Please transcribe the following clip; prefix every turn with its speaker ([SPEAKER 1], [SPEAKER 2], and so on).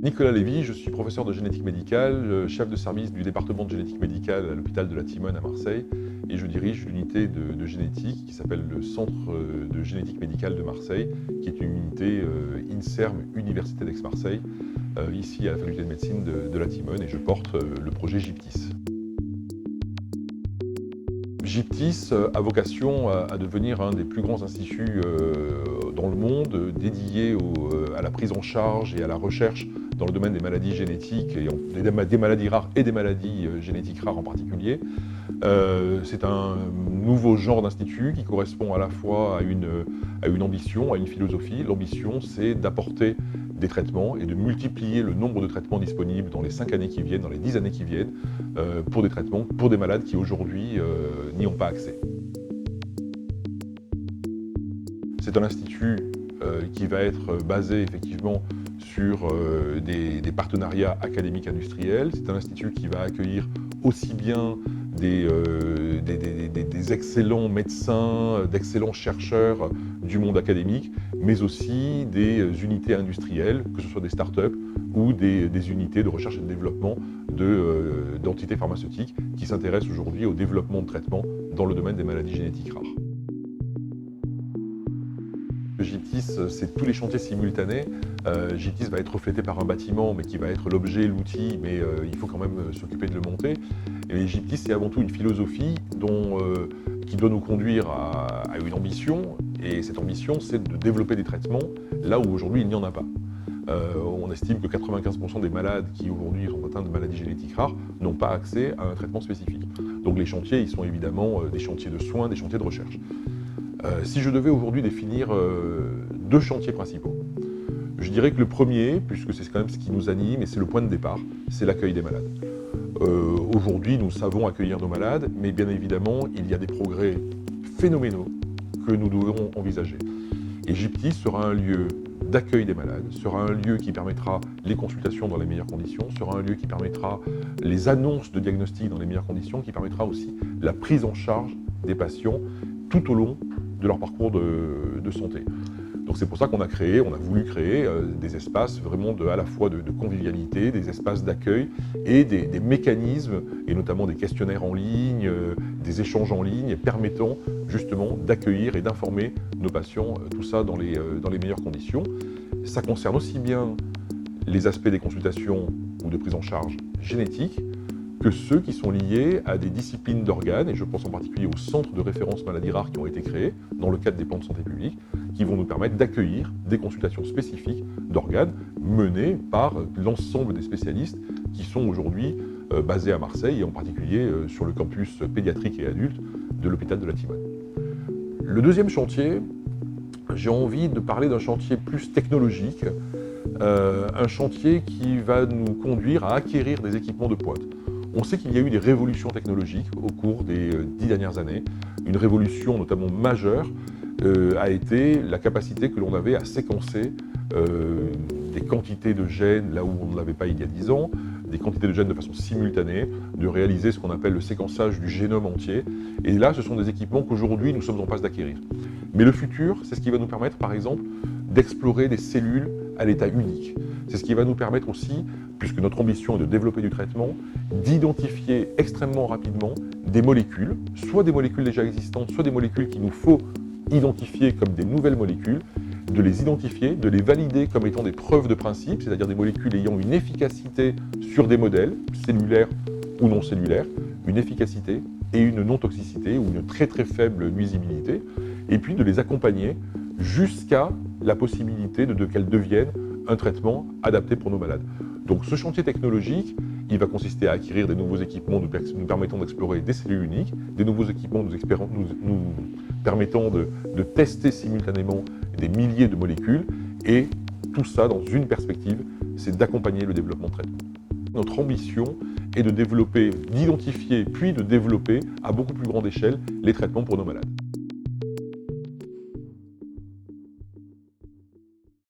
[SPEAKER 1] Nicolas Lévy, je suis professeur de génétique médicale, chef de service du département de génétique médicale à l'hôpital de la Timone à Marseille et je dirige l'unité de génétique qui s'appelle le Centre de génétique médicale de Marseille, qui est une unité INSERM Université d'Aix-Marseille, ici à la faculté de médecine de la Timone, et je porte le projet GIPTIS. GIPTIS a vocation à devenir un des plus grands instituts dans le monde dédié à la prise en charge et à la recherche dans le domaine des maladies génétiques, et des maladies rares et des maladies génétiques rares en particulier. C'est un nouveau genre d'institut qui correspond à la fois à une ambition, à une philosophie. L'ambition, c'est d'apporter des traitements et de multiplier le nombre de traitements disponibles dans les 5 années qui viennent, dans les 10 années qui viennent, pour des traitements, pour des malades qui aujourd'hui n'y ont pas accès. C'est un institut qui va être basé effectivement sur des partenariats académiques industriels. C'est un institut qui va accueillir aussi bien des excellents médecins, d'excellents chercheurs du monde académique, mais aussi des unités industrielles, que ce soit des startups ou des unités de recherche et de développement d'entités pharmaceutiques qui s'intéressent aujourd'hui au développement de traitements dans le domaine des maladies génétiques rares. GIPTIS, c'est tous les chantiers simultanés. GIPTIS va être reflété par un bâtiment, mais qui va être l'objet, l'outil, mais il faut quand même s'occuper de le monter. Et GIPTIS, c'est avant tout une philosophie qui doit nous conduire à une ambition, et cette ambition, c'est de développer des traitements là où aujourd'hui il n'y en a pas. On estime que 95% des malades qui aujourd'hui sont atteints de maladies génétiques rares n'ont pas accès à un traitement spécifique. Donc les chantiers, ils sont évidemment des chantiers de soins, des chantiers de recherche. Si je devais aujourd'hui définir 2 chantiers principaux, je dirais que le premier, puisque c'est quand même ce qui nous anime et c'est le point de départ, c'est l'accueil des malades. Aujourd'hui, nous savons accueillir nos malades, mais bien évidemment, il y a des progrès phénoménaux que nous devons envisager. Et GIPTIS sera un lieu d'accueil des malades, sera un lieu qui permettra les consultations dans les meilleures conditions, sera un lieu qui permettra les annonces de diagnostic dans les meilleures conditions, qui permettra aussi la prise en charge des patients tout au long de leur parcours de santé. Donc c'est pour ça qu'on a voulu créer des espaces vraiment à la fois de convivialité, des espaces d'accueil et des mécanismes, et notamment des questionnaires en ligne, des échanges en ligne, permettant justement d'accueillir et d'informer nos patients, tout ça dans les meilleures conditions. Ça concerne aussi bien les aspects des consultations ou de prise en charge génétique, que ceux qui sont liés à des disciplines d'organes, et je pense en particulier aux centres de référence maladies rares qui ont été créés dans le cadre des plans de santé publique, qui vont nous permettre d'accueillir des consultations spécifiques d'organes menées par l'ensemble des spécialistes qui sont aujourd'hui basés à Marseille, et en particulier sur le campus pédiatrique et adulte de l'hôpital de la Timone. Le deuxième chantier, j'ai envie de parler d'un chantier plus technologique, un chantier qui va nous conduire à acquérir des équipements de pointe. On sait qu'il y a eu des révolutions technologiques au cours des 10 dernières années. Une révolution notamment majeure a été la capacité que l'on avait à séquencer des quantités de gènes là où on ne l'avait pas il y a 10 ans, des quantités de gènes de façon simultanée, de réaliser ce qu'on appelle le séquençage du génome entier. Et là, ce sont des équipements qu'aujourd'hui nous sommes en passe d'acquérir. Mais le futur, c'est ce qui va nous permettre, par exemple, d'explorer des cellules à l'état unique. C'est ce qui va nous permettre aussi, puisque notre ambition est de développer du traitement, d'identifier extrêmement rapidement des molécules, soit des molécules déjà existantes, soit des molécules qu'il nous faut identifier comme des nouvelles molécules, de les identifier, de les valider comme étant des preuves de principe, c'est-à-dire des molécules ayant une efficacité sur des modèles, cellulaires ou non cellulaires, une efficacité et une non-toxicité ou une très très faible nuisibilité, et puis de les accompagner jusqu'à la possibilité qu'elles deviennent un traitement adapté pour nos malades. Donc ce chantier technologique, il va consister à acquérir des nouveaux équipements nous permettant d'explorer des cellules uniques, des nouveaux équipements nous permettant de tester simultanément des milliers de molécules, et tout ça dans une perspective, c'est d'accompagner le développement de traitements. Notre ambition est de développer, d'identifier, puis de développer à beaucoup plus grande échelle les traitements pour nos malades.